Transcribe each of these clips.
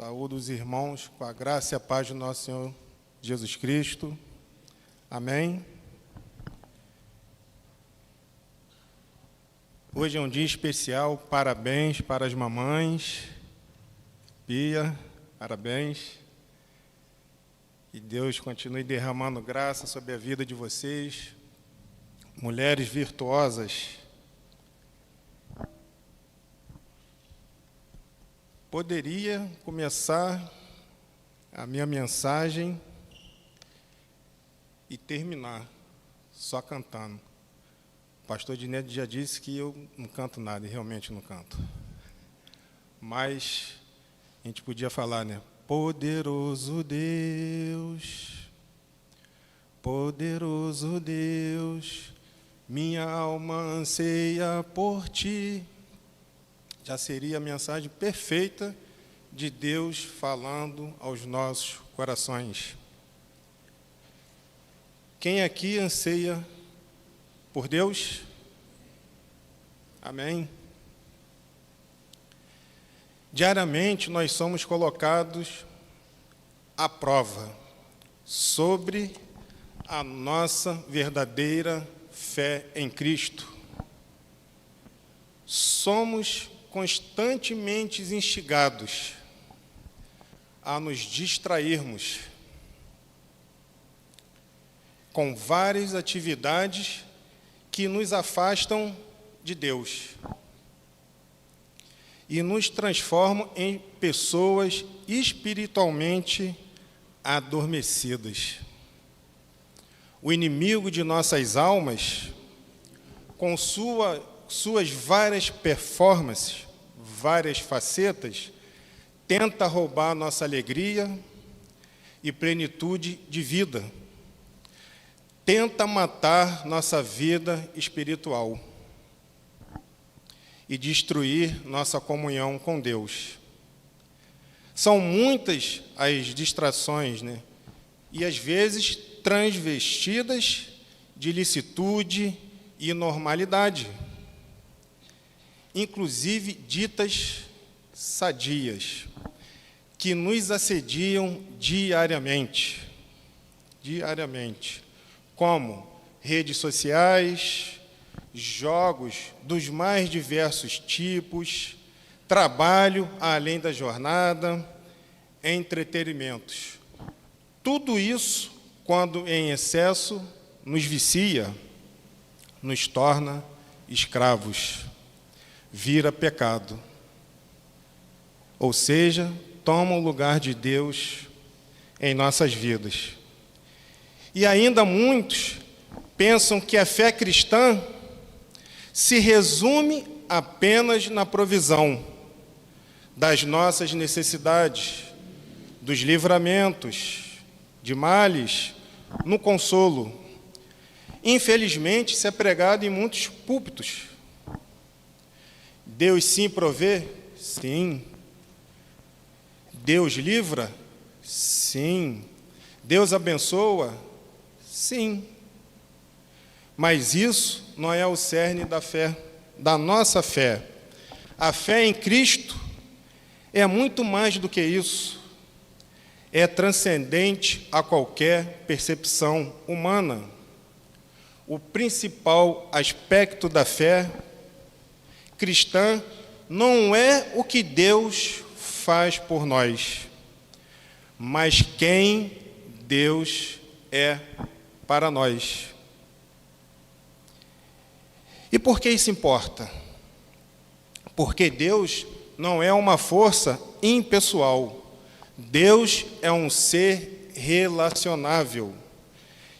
Saúdo os irmãos com a graça e a paz do nosso Senhor Jesus Cristo. Amém. Hoje é um dia especial, parabéns para as mamães. Pia, parabéns. Que Deus continue derramando graça sobre a vida de vocês. Mulheres virtuosas. Poderia começar a minha mensagem e terminar só cantando. O pastor Dineto já disse que eu não canto nada, e realmente não canto. Mas a gente podia falar, né? Poderoso Deus, minha alma anseia por ti. Já seria a mensagem perfeita de Deus falando aos nossos corações. Quem aqui anseia por Deus? Amém? Diariamente nós somos colocados à prova sobre a nossa verdadeira fé em Cristo. Somos constantemente instigados a nos distrairmos com várias atividades que nos afastam de Deus e nos transformam em pessoas espiritualmente adormecidas. O inimigo de nossas almas, com suas várias performances, várias facetas, tenta roubar nossa alegria e plenitude de vida. Tenta matar nossa vida espiritual e destruir nossa comunhão com Deus. São muitas as distrações, né? E às vezes transvestidas de licitude e normalidade, inclusive ditas sadias, que nos assediam diariamente, como redes sociais, jogos dos mais diversos tipos, trabalho além da jornada, entretenimentos. Tudo isso, quando em excesso, nos vicia, nos torna escravos. Vira pecado, ou seja, toma o lugar de Deus em nossas vidas. E ainda muitos pensam que a fé cristã se resume apenas na provisão das nossas necessidades, dos livramentos, de males, no consolo. Infelizmente, isso é pregado em muitos púlpitos. Deus sim provê? Sim. Deus livra? Sim. Deus abençoa? Sim. Mas isso não é o cerne da fé, da nossa fé. A fé em Cristo é muito mais do que isso. É transcendente a qualquer percepção humana. O principal aspecto da fé cristã não é o que Deus faz por nós, mas quem Deus é para nós. E por que isso importa? Porque Deus não é uma força impessoal. Deus é um ser relacionável,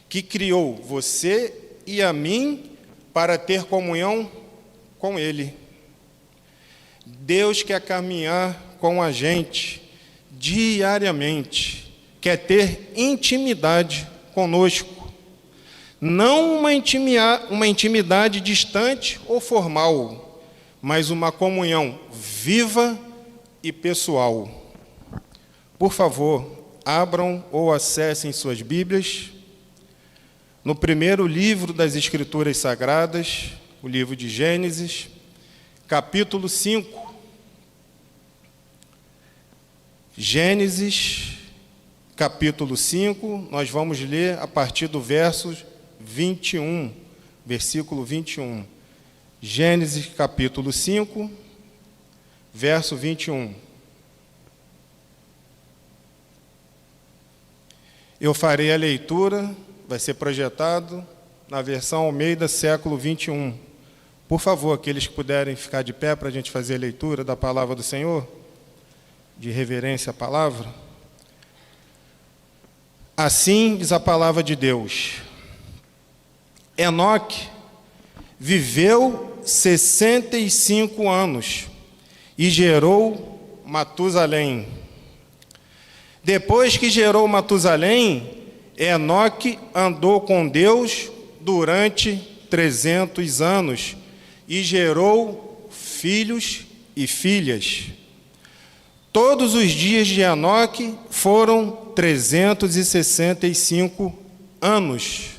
que criou você e a mim para ter comunhão com Ele. Deus quer caminhar com a gente diariamente, quer ter intimidade conosco. Não uma intimidade distante ou formal, mas uma comunhão viva e pessoal. Por favor, abram ou acessem suas Bíblias no primeiro livro das Escrituras Sagradas, o livro de Gênesis, capítulo 5. Gênesis, capítulo 5, nós vamos ler a partir do verso 21, versículo 21. Gênesis, capítulo 5, verso 21. Eu farei a leitura, vai ser projetado na versão Almeida, século 21. Por favor, aqueles que puderem ficar de pé para a gente fazer a leitura da palavra do Senhor, de reverência à palavra. Assim diz a palavra de Deus. Enoque viveu 65 anos e gerou Matusalém. Depois que gerou Matusalém, Enoque andou com Deus durante 300 anos e gerou filhos e filhas. Todos os dias de Enoque foram 365 anos.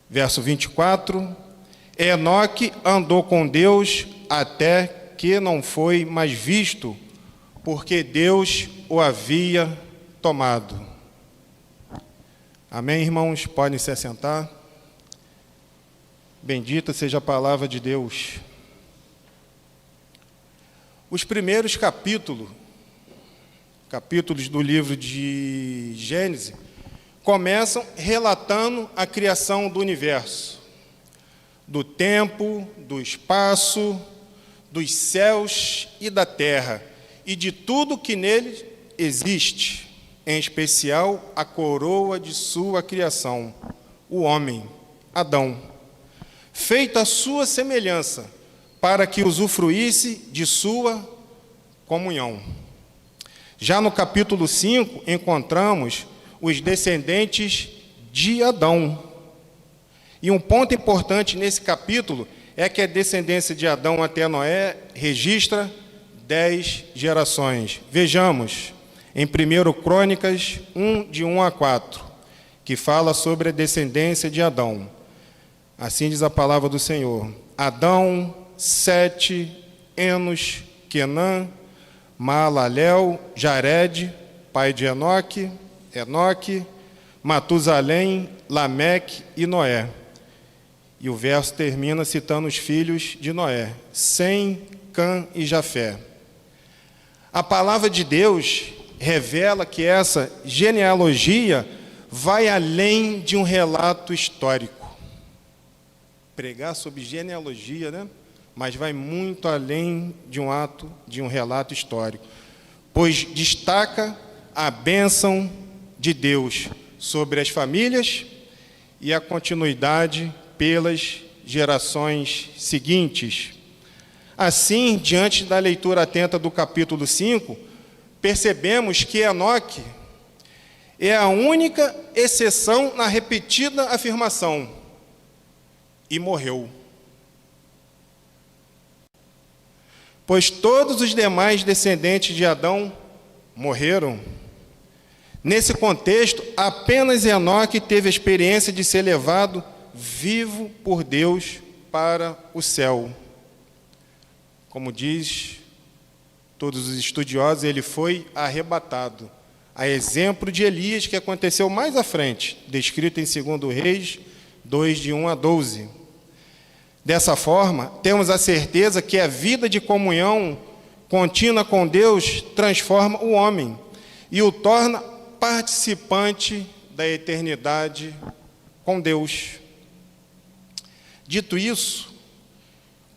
Verso 24. Enoque andou com Deus até que não foi mais visto, porque Deus o havia tomado. Amém, irmãos? Podem se assentar. Bendita seja a palavra de Deus. Os primeiros capítulos do livro de Gênesis, começam relatando a criação do universo, do tempo, do espaço, dos céus e da terra, e de tudo que nele existe, em especial a coroa de sua criação, o homem, Adão, feito à sua semelhança, para que usufruísse de sua comunhão. Já no capítulo 5, encontramos os descendentes de Adão. E um ponto importante nesse capítulo é que a descendência de Adão até Noé registra 10 gerações. Vejamos, em 1 Crônicas 1, de 1 a 4, que fala sobre a descendência de Adão. Assim diz a palavra do Senhor. Adão, Sete, Enos, Quenã, Maalalel, Jared, pai de Enoque, Matusalém, Lameque e Noé. E o verso termina citando os filhos de Noé, Sem, Cã e Jafé. A palavra de Deus revela que essa genealogia vai além de um relato histórico. Pregar sobre genealogia, né? Mas vai muito além de um relato histórico, pois destaca a bênção de Deus sobre as famílias e a continuidade pelas gerações seguintes. Assim, diante da leitura atenta do capítulo 5, percebemos que Enoque é a única exceção na repetida afirmação, e morreu. Pois todos os demais descendentes de Adão morreram. Nesse contexto, apenas Enoque teve a experiência de ser levado vivo por Deus para o céu. Como diz todos os estudiosos, ele foi arrebatado, a exemplo de Elias, que aconteceu mais à frente, descrito em 2 Reis 2, de 1 a 12. Dessa forma, temos a certeza que a vida de comunhão contínua com Deus transforma o homem e o torna participante da eternidade com Deus. Dito isso,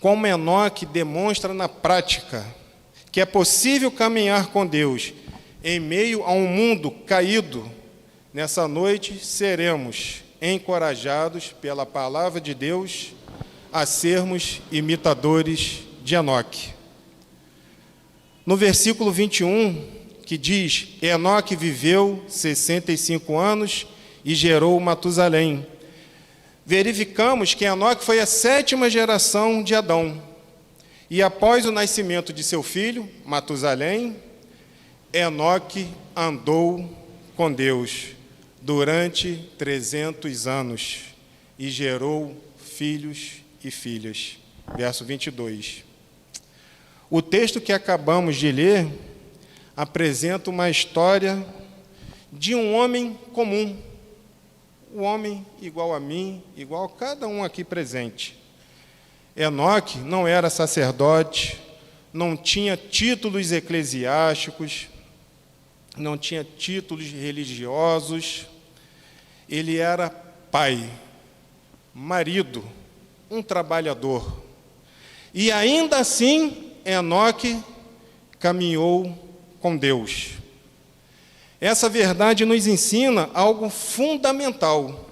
como Enoque demonstra na prática que é possível caminhar com Deus em meio a um mundo caído, nessa noite seremos encorajados pela palavra de Deus a sermos imitadores de Enoque. No versículo 21, que diz: Enoque viveu 65 anos e gerou Matusalém. Verificamos que Enoque foi a 7ª geração de Adão. E após o nascimento de seu filho, Matusalém, Enoque andou com Deus durante 300 anos e gerou filhos e filhas. Verso 22. O texto que acabamos de ler apresenta uma história de um homem comum, um homem igual a mim, igual a cada um aqui presente. Enoque não era sacerdote, não tinha títulos eclesiásticos, não tinha títulos religiosos, ele era pai, marido, um trabalhador. E ainda assim, Enoque caminhou com Deus. Essa verdade nos ensina algo fundamental.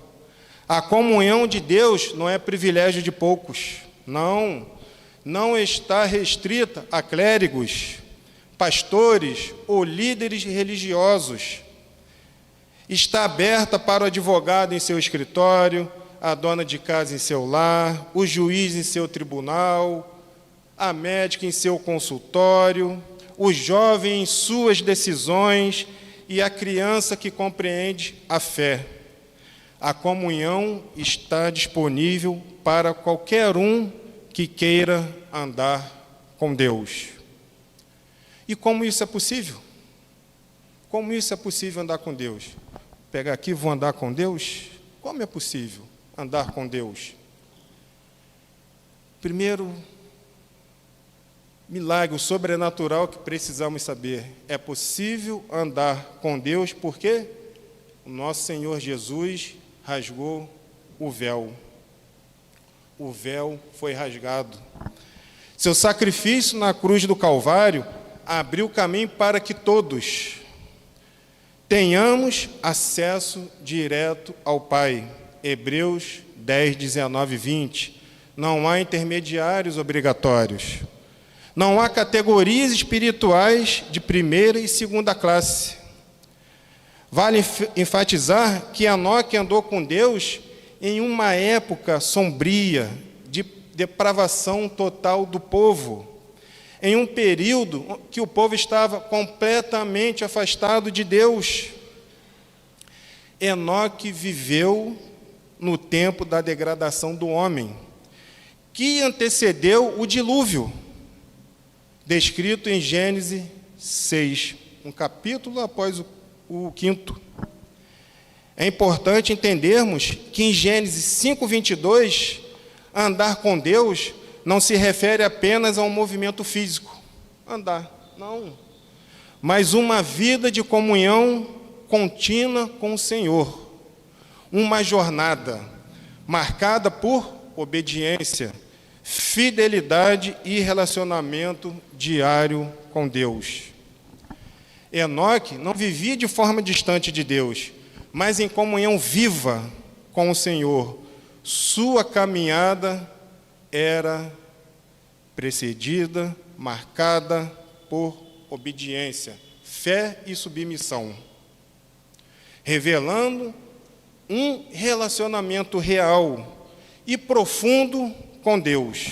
A comunhão de Deus não é privilégio de poucos. Não está restrita a clérigos, pastores ou líderes religiosos. Está aberta para o advogado em seu escritório, a dona de casa em seu lar, o juiz em seu tribunal, a médica em seu consultório, o jovem em suas decisões e a criança que compreende a fé. A comunhão está disponível para qualquer um que queira andar com Deus. E como isso é possível? Como isso é possível andar com Deus? Vou pegar aqui, vou andar com Deus? Como é possível andar com Deus? Primeiro milagre, o sobrenatural que precisamos saber. É possível andar com Deus porque o nosso Senhor Jesus rasgou o véu. O véu foi rasgado. Seu sacrifício na cruz do Calvário abriu caminho para que todos tenhamos acesso direto ao Pai. Hebreus 10, 19 e 20. Não há intermediários obrigatórios. Não há categorias espirituais de primeira e segunda classe. Vale enfatizar que Enoque andou com Deus em uma época sombria, de depravação total do povo, em um período que o povo estava completamente afastado de Deus. Enoque viveu no tempo da degradação do homem, que antecedeu o dilúvio, descrito em Gênesis 6, um capítulo após o quinto. É importante entendermos que em Gênesis 5:22, andar com Deus não se refere apenas a um movimento físico, andar, não, mas uma vida de comunhão contínua com o Senhor, uma jornada marcada por obediência, fidelidade e relacionamento diário com Deus. Enoque não vivia de forma distante de Deus, mas em comunhão viva com o Senhor. Sua caminhada era precedida, marcada por obediência, fé e submissão, revelando um relacionamento real e profundo com Deus.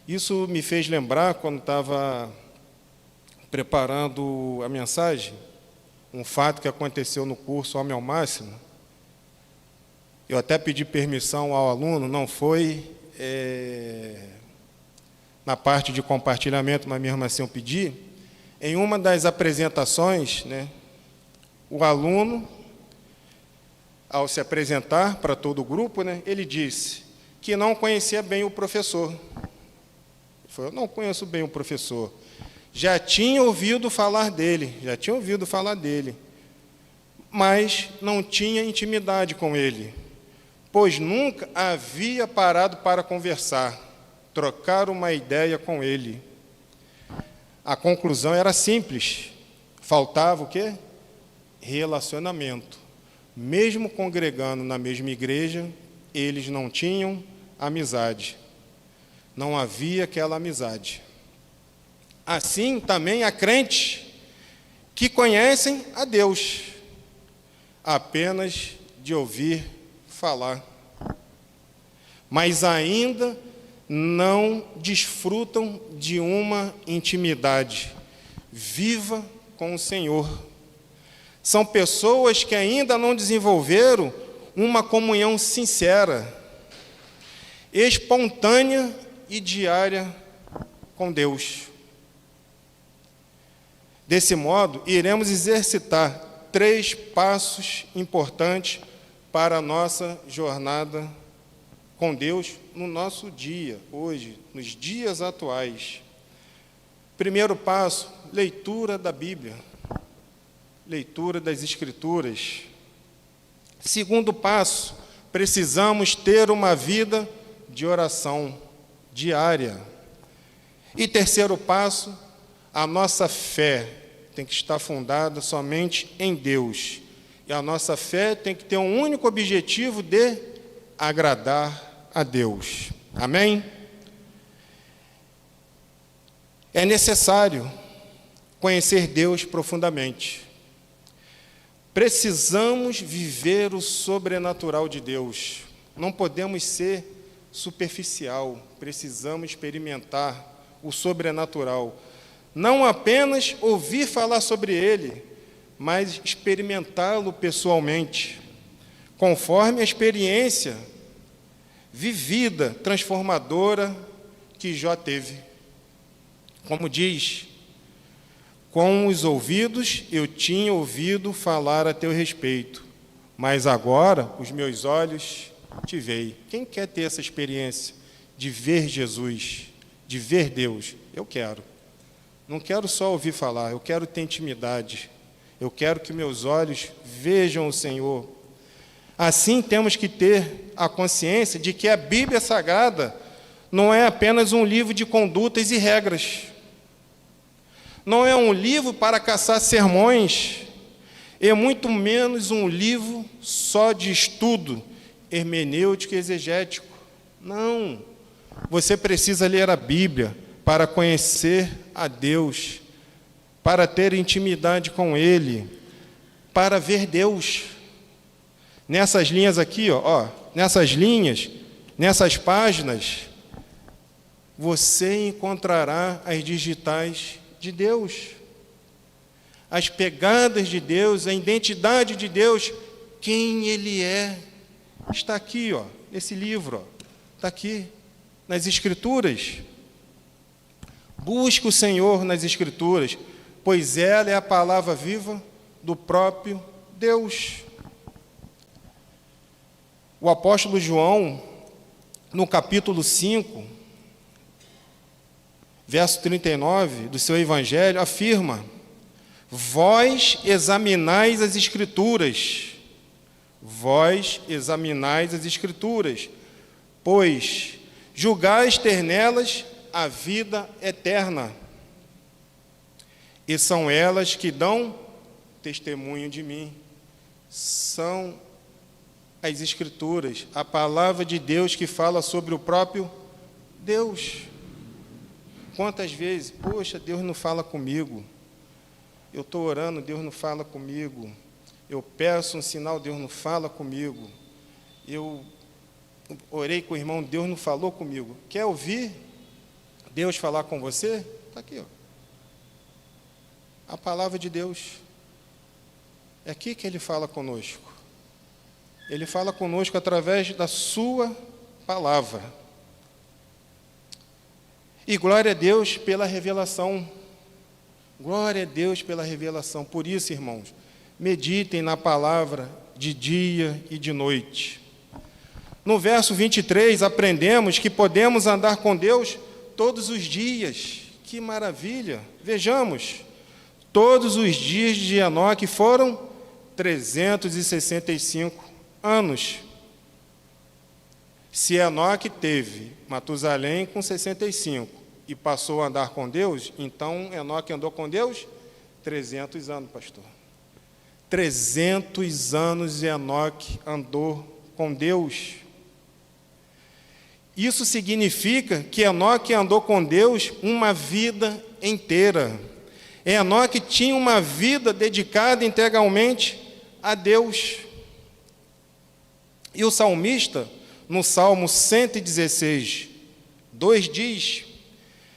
Isso me fez lembrar, quando estava preparando a mensagem, um fato que aconteceu no curso Homem ao Máximo. Eu até pedi permissão ao aluno, não foi na parte de compartilhamento, mas mesmo assim eu pedi. Em uma das apresentações, o aluno, ao se apresentar para todo o grupo, ele disse que não conhecia bem o professor. Ele falou: eu não conheço bem o professor. Já tinha ouvido falar dele, mas não tinha intimidade com ele, pois nunca havia parado para conversar, trocar uma ideia com ele. A conclusão era simples: faltava o quê? Relacionamento. Mesmo congregando na mesma igreja, eles não tinham amizade. Não havia aquela amizade. Assim também há crentes que conhecem a Deus apenas de ouvir falar, mas ainda não desfrutam de uma intimidade viva com o Senhor. São pessoas que ainda não desenvolveram uma comunhão sincera, espontânea e diária com Deus. Desse modo, iremos exercitar 3 passos importantes para a nossa jornada com Deus no nosso dia, hoje, nos dias atuais. Primeiro passo, leitura da Bíblia, leitura das Escrituras. Segundo passo, precisamos ter uma vida de oração diária. E terceiro passo, a nossa fé tem que estar fundada somente em Deus. E a nossa fé tem que ter um único objetivo de agradar a Deus. Amém? É necessário conhecer Deus profundamente. Precisamos viver o sobrenatural de Deus. Não podemos ser superficial. Precisamos experimentar o sobrenatural. Não apenas ouvir falar sobre ele, mas experimentá-lo pessoalmente, conforme a experiência vivida, transformadora que Jó teve. Como diz, com os ouvidos eu tinha ouvido falar a teu respeito, mas agora os meus olhos te veem. Quem quer ter essa experiência de ver Jesus, de ver Deus? Eu quero. Não quero só ouvir falar, eu quero ter intimidade. Eu quero que meus olhos vejam o Senhor. Assim, temos que ter a consciência de que a Bíblia Sagrada não é apenas um livro de condutas e regras. Não é um livro para caçar sermões, é muito menos um livro só de estudo hermenêutico e exegético. Não. Você precisa ler a Bíblia para conhecer a Deus, para ter intimidade com Ele, para ver Deus. Nessas linhas aqui, nessas linhas, nessas páginas, você encontrará as digitais de Deus, as pegadas de Deus, a identidade de Deus, quem Ele é. Está aqui, nesse livro, está aqui, nas Escrituras. Busque o Senhor nas Escrituras, pois ela é a palavra viva do próprio Deus. O apóstolo João, no capítulo 5, verso 39 do seu Evangelho, afirma: vós examinais as Escrituras, pois julgais ter nelas a vida eterna, e são elas que dão testemunho de mim. São as Escrituras, a palavra de Deus que fala sobre o próprio Deus. Quantas vezes, poxa, Deus não fala comigo, eu estou orando, Deus não fala comigo, eu peço um sinal, Deus não fala comigo, eu orei com o irmão, Deus não falou comigo. Quer ouvir Deus falar com você? Está aqui, a palavra de Deus. É aqui que Ele fala conosco. Ele fala conosco através da sua palavra. E glória a Deus pela revelação. Glória a Deus pela revelação. Por isso, irmãos, meditem na palavra de dia e de noite. No verso 23, aprendemos que podemos andar com Deus todos os dias. Que maravilha! Vejamos, todos os dias de Enoque foram 365 anos. Se Enoque teve Matusalém com 65 e passou a andar com Deus, então Enoque andou com Deus 300 anos, pastor. 300 anos Enoque andou com Deus. Isso significa que Enoque andou com Deus uma vida inteira. Enoque tinha uma vida dedicada integralmente a Deus. E o salmista, no Salmo 116, 2 diz: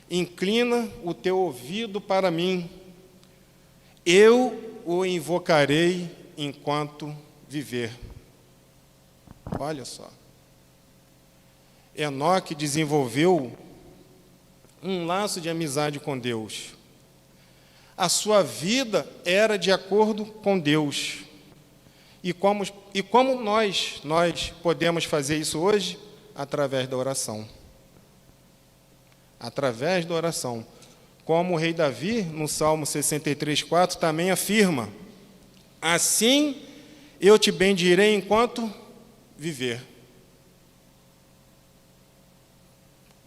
inclina o teu ouvido para mim, eu o invocarei enquanto viver. Olha só. Enoque desenvolveu um laço de amizade com Deus. A sua vida era de acordo com Deus. E como nós podemos fazer isso hoje? Através da oração. Através da oração. Como o rei Davi, no Salmo 63:4, também afirma: assim eu te bendirei enquanto viver.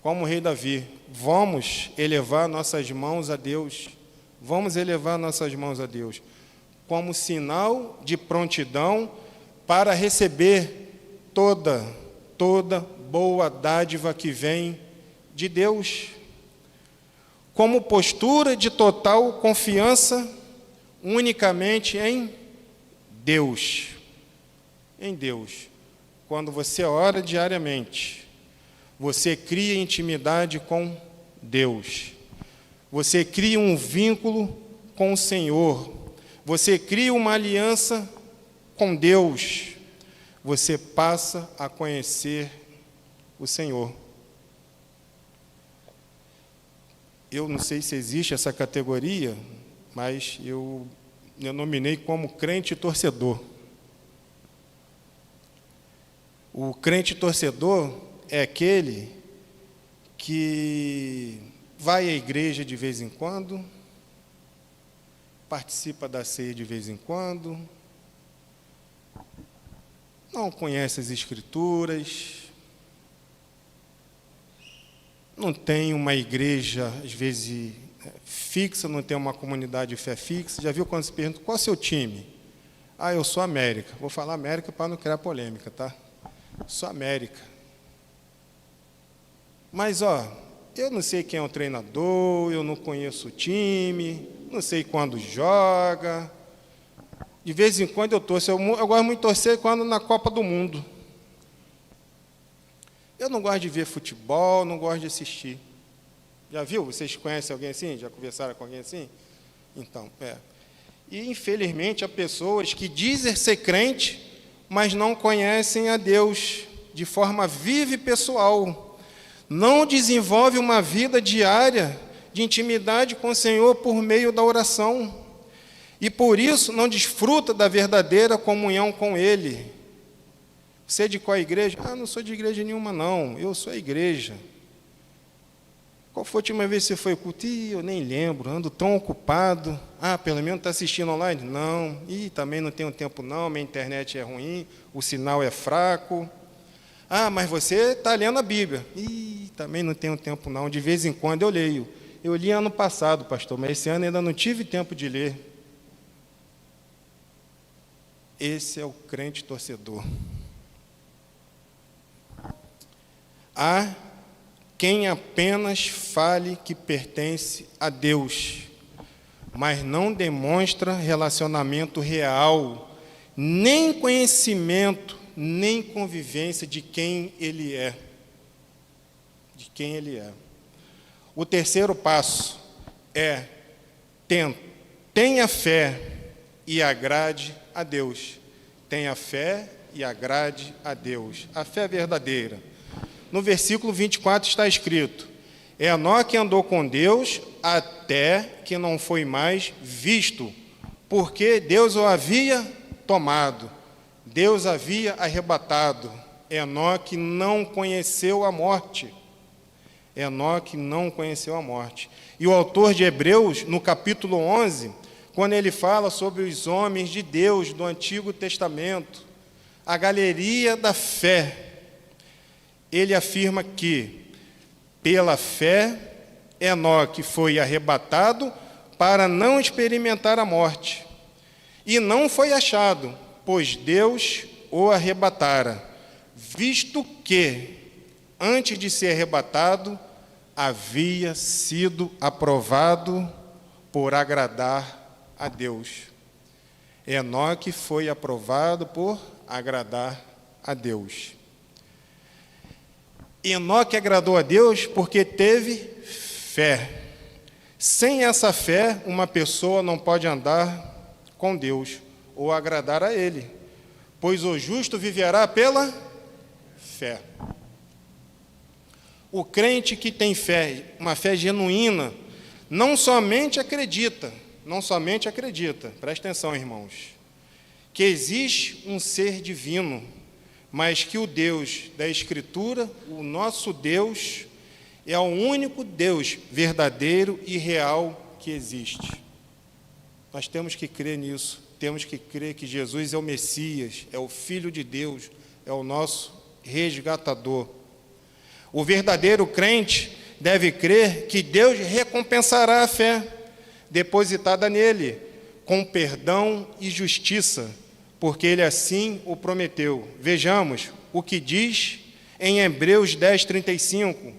Como o rei Davi, vamos elevar nossas mãos a Deus. Vamos elevar nossas mãos a Deus como sinal de prontidão para receber toda boa dádiva que vem de Deus. Como postura de total confiança unicamente em Deus. Em Deus. Quando você ora diariamente, você cria intimidade com Deus. Você cria um vínculo com o Senhor. Você cria uma aliança com Deus. Você passa a conhecer o Senhor. Eu não sei se existe essa categoria, mas eu denominei como crente torcedor. O crente torcedor é aquele que vai à igreja de vez em quando, participa da ceia de vez em quando, não conhece as Escrituras, não tem uma igreja, às vezes, fixa, não tem uma comunidade de fé fixa. Já viu quando se pergunta, qual é o seu time? Ah, eu sou América. Vou falar América para não criar polêmica, tá? Sou América. Mas, eu não sei quem é o treinador, eu não conheço o time, não sei quando joga. De vez em quando eu torço. Eu gosto muito de torcer quando na Copa do Mundo. Eu não gosto de ver futebol, não gosto de assistir. Já viu? Vocês conhecem alguém assim? Já conversaram com alguém assim? Então, E, infelizmente, há pessoas que dizem ser crente, mas não conhecem a Deus de forma viva e pessoal. Não desenvolve uma vida diária de intimidade com o Senhor por meio da oração. E, por isso, não desfruta da verdadeira comunhão com Ele. Você é de qual igreja? Ah, não sou de igreja nenhuma, não. Eu sou a igreja. Qual foi a última vez que você foi ao culto? Eu nem lembro, ando tão ocupado. Ah, pelo menos está assistindo online? Não. Também não tenho tempo, não. Minha internet é ruim, o sinal é fraco. Ah, mas você está lendo a Bíblia? Também não tenho tempo, não. De vez em quando eu leio. Eu li ano passado, pastor, mas esse ano ainda não tive tempo de ler. Esse é o crente torcedor. Há quem apenas fale que pertence a Deus, mas não demonstra relacionamento real, nem conhecimento, nem convivência de quem Ele é. De quem Ele é. O terceiro passo é: tenha fé e agrade a Deus. Tenha fé e agrade a Deus. A fé verdadeira. No versículo 24 está escrito: Enoque andou com Deus até que não foi mais visto, porque Deus o havia tomado, Deus havia arrebatado. Enoque não conheceu a morte. Enoque não conheceu a morte. E o autor de Hebreus, no capítulo 11, quando ele fala sobre os homens de Deus do Antigo Testamento, a galeria da fé, ele afirma que, pela fé, Enoque foi arrebatado para não experimentar a morte. E não foi achado, pois Deus o arrebatara, visto que, antes de ser arrebatado, havia sido aprovado por agradar a Deus. Enoque foi aprovado por agradar a Deus. Enoque agradou a Deus porque teve fé. Sem essa fé, uma pessoa não pode andar com Deus ou agradar a Ele, pois o justo viverá pela fé. O crente que tem fé, uma fé genuína, não somente acredita, não somente acredita, presta atenção, irmãos, que existe um ser divino, mas que o Deus da Escritura, o nosso Deus, é o único Deus verdadeiro e real que existe. Nós temos que crer nisso, temos que crer que Jesus é o Messias, é o Filho de Deus, é o nosso resgatador. O verdadeiro crente deve crer que Deus recompensará a fé depositada nele, com perdão e justiça, porque ele assim o prometeu. Vejamos o que diz em Hebreus 10:35.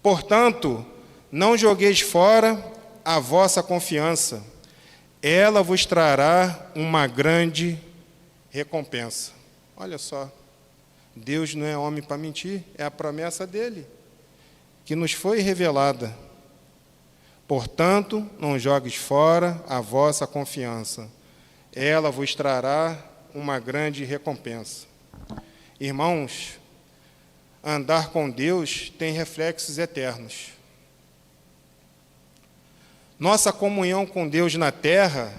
Portanto, não jogueis fora a vossa confiança, ela vos trará uma grande recompensa. Olha só, Deus não é homem para mentir, é a promessa dele, que nos foi revelada. Portanto, não jogues fora a vossa confiança, ela vos trará uma grande recompensa. Irmãos, andar com Deus tem reflexos eternos. Nossa comunhão com Deus na terra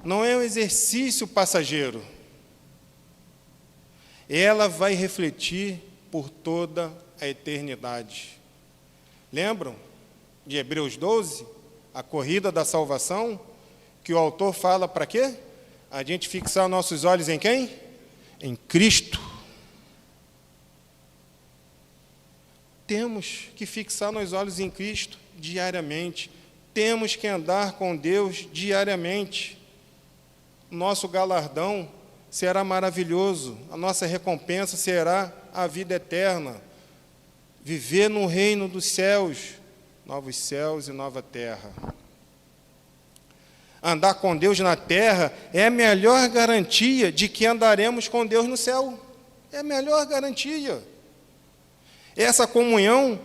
não é um exercício passageiro. Ela vai refletir por toda a eternidade. Lembram de Hebreus 12, a corrida da salvação, que o autor fala para quê? A gente fixar nossos olhos em quem? Em Cristo. Temos que fixar nossos olhos em Cristo diariamente. Temos que andar com Deus diariamente. Nosso galardão será maravilhoso. A nossa recompensa será a vida eterna. Viver no reino dos céus, novos céus e nova terra. Andar com Deus na terra é a melhor garantia de que andaremos com Deus no céu. É a melhor garantia. Essa comunhão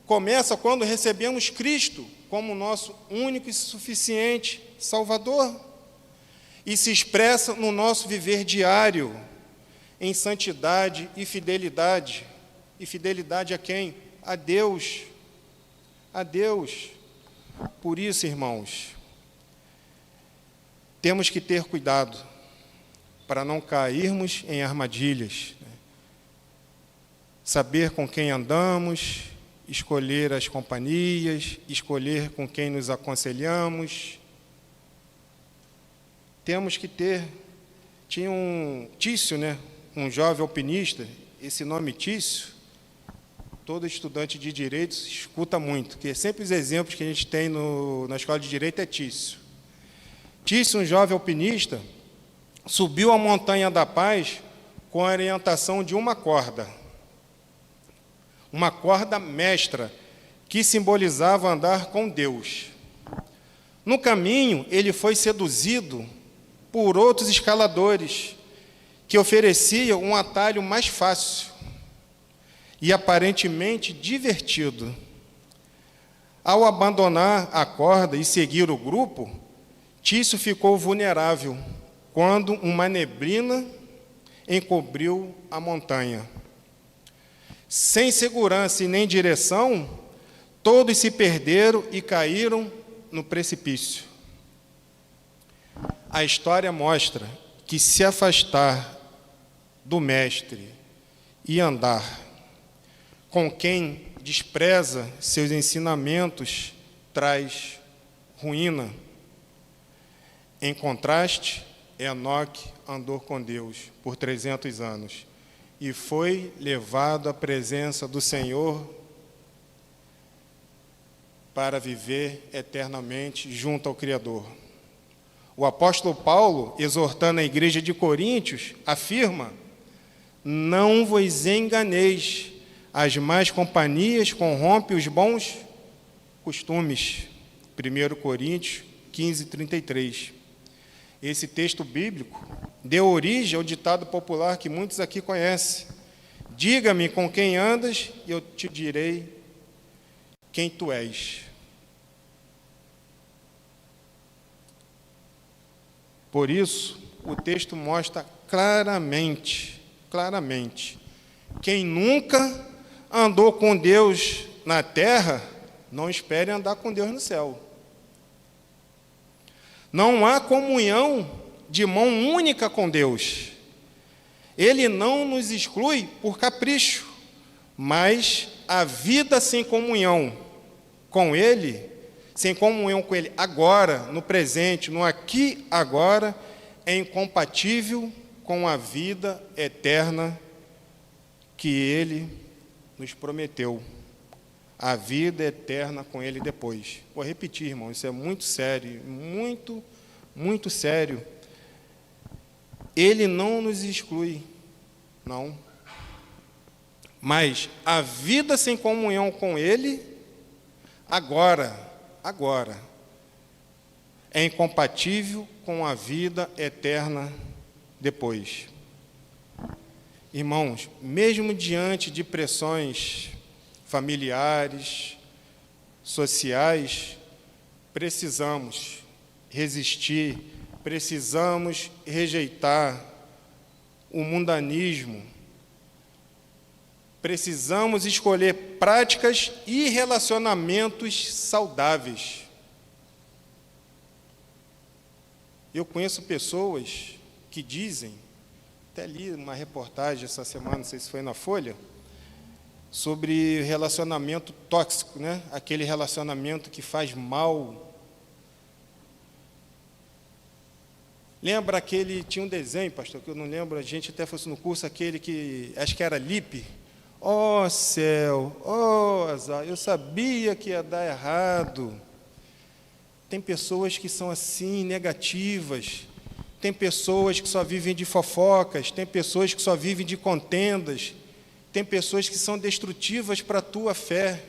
começa quando recebemos Cristo como nosso único e suficiente Salvador, e se expressa no nosso viver diário, em santidade e fidelidade. E fidelidade a quem? A Deus. A Deus. Por isso, irmãos, temos que ter cuidado para não cairmos em armadilhas. Saber com quem andamos, escolher as companhias, escolher com quem nos aconselhamos. Temos que ter... Tinha um Tício, um jovem alpinista, esse nome Tício, todo estudante de direito escuta muito, que sempre os exemplos que a gente tem na escola de direito é Tício. Tício, um jovem alpinista, subiu a montanha da Paz com a orientação de uma corda mestra, que simbolizava andar com Deus. No caminho, ele foi seduzido por outros escaladores, que ofereciam um atalho mais fácil e aparentemente divertido. Ao abandonar a corda e seguir o grupo, Tício ficou vulnerável quando uma neblina encobriu a montanha. Sem segurança e nem direção, todos se perderam e caíram no precipício. A história mostra que se afastar do Mestre e andar com quem despreza seus ensinamentos traz ruína. Em contraste, Enoque andou com Deus por 300 anos e foi levado à presença do Senhor para viver eternamente junto ao Criador. O apóstolo Paulo, exortando a igreja de Coríntios, afirma: não vos enganeis, as más companhias corrompem os bons costumes. 1 Coríntios 15:33. Esse texto bíblico deu origem ao ditado popular que muitos aqui conhecem: diga-me com quem andas e eu te direi quem tu és. Por isso, o texto mostra claramente, quem nunca andou com Deus na terra, não espere andar com Deus no céu. Não há comunhão de mão única com Deus. Ele não nos exclui por capricho, mas a vida sem comunhão com Ele, sem comunhão com Ele agora, no presente, no aqui, agora, é incompatível com a vida eterna que Ele nos prometeu. A vida eterna com Ele depois. Vou repetir, irmão, isso é muito sério, muito, muito sério. Ele não nos exclui, não. Mas a vida sem comunhão com Ele, agora, é incompatível com a vida eterna depois. Irmãos, mesmo diante de pressões familiares, sociais, precisamos resistir, precisamos rejeitar o mundanismo, precisamos escolher práticas e relacionamentos saudáveis. Eu conheço pessoas que dizem, até li uma reportagem essa semana, não sei se foi na Folha, sobre relacionamento tóxico, né? Aquele relacionamento que faz mal. Lembra aquele, tinha um desenho, pastor, que eu não lembro, a gente até fosse no curso, aquele que, acho que era Lipe. Oh, céu, oh, azar, eu sabia que ia dar errado. Tem pessoas que são assim, negativas. Tem pessoas que só vivem de fofocas. Tem pessoas que só vivem de contendas. Tem pessoas que são destrutivas para a tua fé.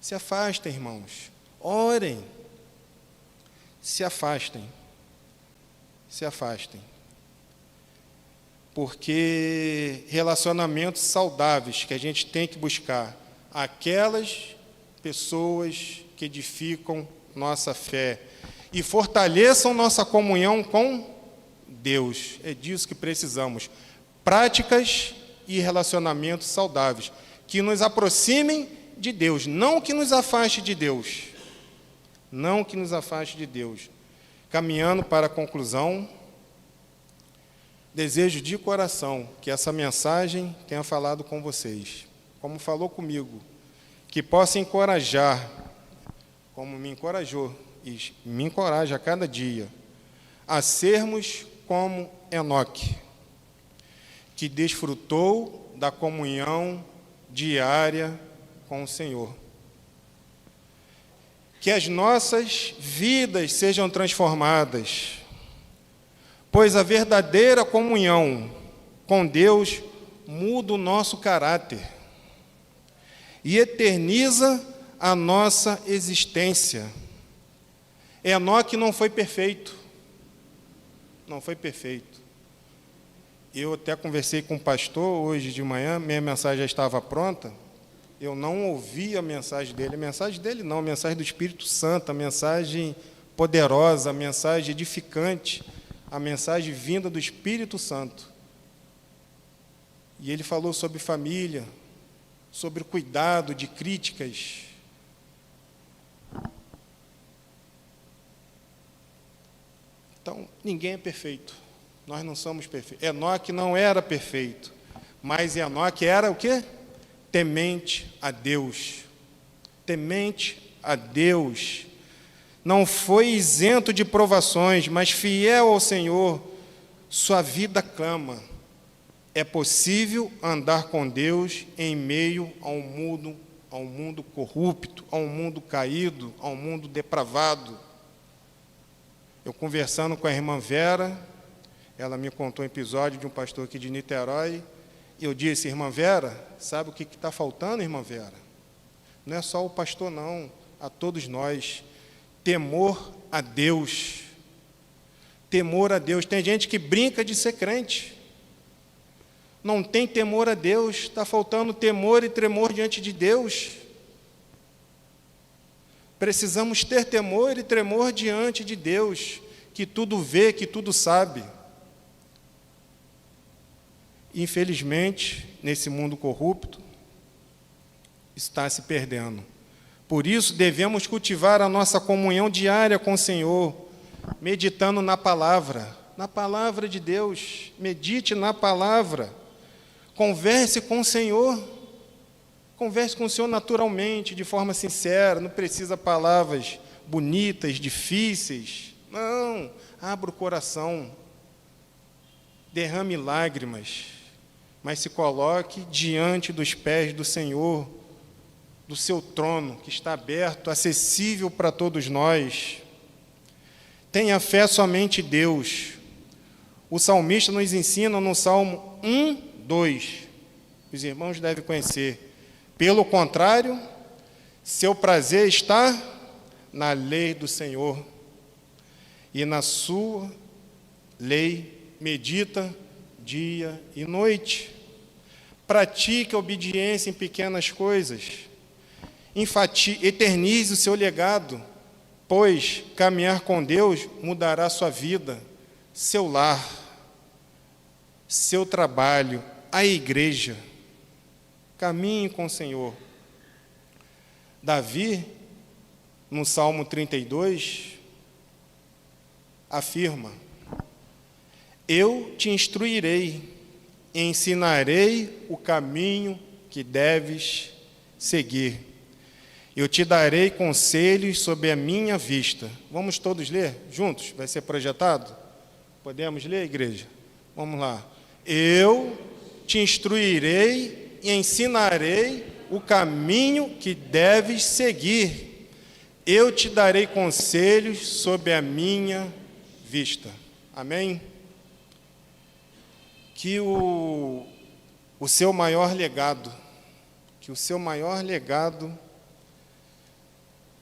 Se afastem, irmãos. Orem. Se afastem. Se afastem. Porque relacionamentos saudáveis que a gente tem que buscar, aquelas pessoas que edificam nossa fé e fortaleçam nossa comunhão com Deus. É disso que precisamos. Práticas e relacionamentos saudáveis, que nos aproximem de Deus, não que nos afaste de Deus. Não que nos afaste de Deus. Caminhando para a conclusão, desejo de coração que essa mensagem tenha falado com vocês, como falou comigo, que possa encorajar, como me encorajou, e me encoraja a cada dia, a sermos como Enoque, que desfrutou da comunhão diária com o Senhor. Que as nossas vidas sejam transformadas, pois a verdadeira comunhão com Deus muda o nosso caráter e eterniza a nossa existência. Enoque não foi perfeito. Não foi perfeito. Eu até conversei com o pastor hoje de manhã, minha mensagem já estava pronta, eu não ouvi a mensagem dele não, a mensagem do Espírito Santo, a mensagem poderosa, a mensagem edificante, a mensagem vinda do Espírito Santo. E ele falou sobre família, sobre o cuidado de críticas. Então, ninguém é perfeito. Nós não somos perfeitos. Enoque não era perfeito, mas Enoque era o quê? Temente a Deus. Temente a Deus. Não foi isento de provações, mas fiel ao Senhor, sua vida clama. É possível andar com Deus em meio a um mundo corrupto, a um mundo caído, a um mundo depravado. Eu conversando com a irmã Vera, ela me contou um episódio de um pastor aqui de Niterói, e eu disse, irmã Vera, sabe o que está faltando, irmã Vera? Não é só o pastor, não, a todos nós. Temor a Deus. Temor a Deus. Tem gente que brinca de ser crente. Não tem temor a Deus, está faltando temor e tremor diante de Deus. Precisamos ter temor e tremor diante de Deus, que tudo vê, que tudo sabe. Infelizmente, nesse mundo corrupto, está se perdendo. Por isso, devemos cultivar a nossa comunhão diária com o Senhor, meditando na palavra de Deus. Medite na palavra. Converse com o Senhor. Converse com o Senhor naturalmente, de forma sincera. Não precisa palavras bonitas, difíceis. Não, abra o coração. Derrame lágrimas, mas se coloque diante dos pés do Senhor, do seu trono, que está aberto, acessível para todos nós. Tenha fé somente em Deus. O salmista nos ensina no Salmo 1, 2. Os irmãos devem conhecer. Pelo contrário, seu prazer está na lei do Senhor, e na sua lei medita dia e noite. Pratique a obediência em pequenas coisas. Eternize o seu legado, pois caminhar com Deus mudará sua vida, seu lar, seu trabalho, a igreja. Caminhe com o Senhor. Davi, no Salmo 32, afirma: eu te instruirei, ensinarei o caminho que deves seguir. Eu te darei conselhos sob a minha vista. Vamos todos ler juntos? Vai ser projetado? Podemos ler, igreja? Vamos lá. Eu te instruirei e ensinarei o caminho que deves seguir. Eu te darei conselhos sob a minha vista. Amém? Que o seu maior legado,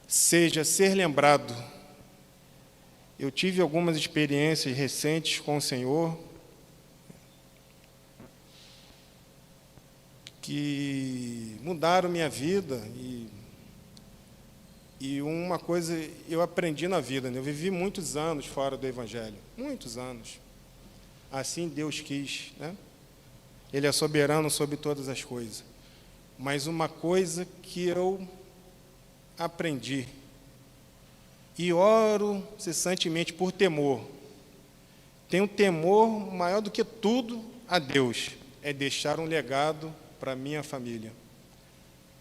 seja ser lembrado. Eu tive algumas experiências recentes com o Senhor que mudaram minha vida e uma coisa eu aprendi na vida, né? Eu vivi muitos anos fora do Evangelho, muitos anos. Assim Deus quis, né? Ele é soberano sobre todas as coisas. Mas uma coisa que eu aprendi, e oro cessantemente por temor, tenho temor maior do que tudo a Deus, é deixar um legado para a minha família,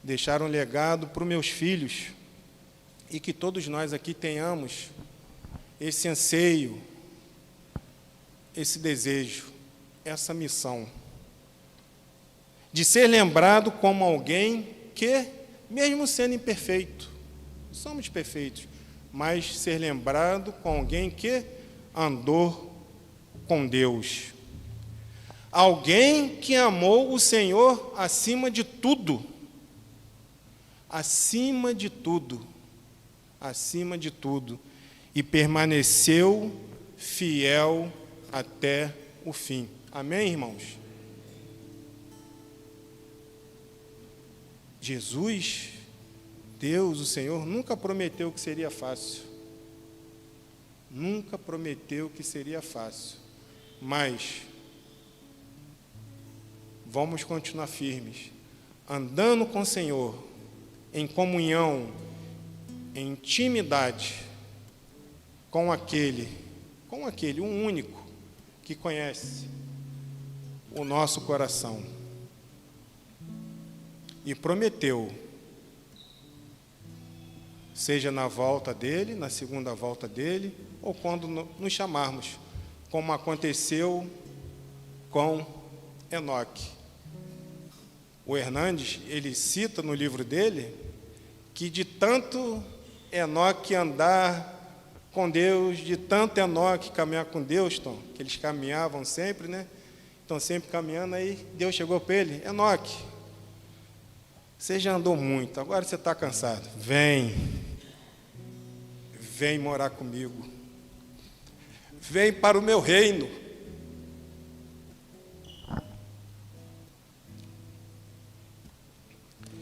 deixar um legado para os meus filhos, e que todos nós aqui tenhamos esse anseio, esse desejo, essa missão, de ser lembrado como alguém que, mesmo sendo imperfeito, somos perfeitos, mas ser lembrado como alguém que andou com Deus. Alguém que amou o Senhor acima de tudo, e permaneceu fiel até o fim. Amém, irmãos? Jesus, Deus, o Senhor, nunca prometeu que seria fácil. Nunca prometeu que seria fácil. Mas vamos continuar firmes, andando com o Senhor, em comunhão, em intimidade, com aquele, um único, que conhece o nosso coração. E prometeu, seja na volta dele, na segunda volta dele, ou quando nos chamarmos, como aconteceu com Enoque. O Hernandes, ele cita no livro dele, que de tanto Enoque andar com Deus, de tanto Enoque caminhar com Deus, Tom, que eles caminhavam sempre, né? Estão sempre caminhando, aí Deus chegou para ele: Enoque, você já andou muito, agora você está cansado. Vem morar comigo. Vem para o meu reino.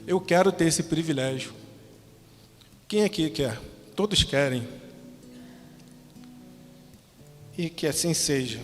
Eu quero ter esse privilégio. Quem aqui quer? Todos querem. E que assim seja.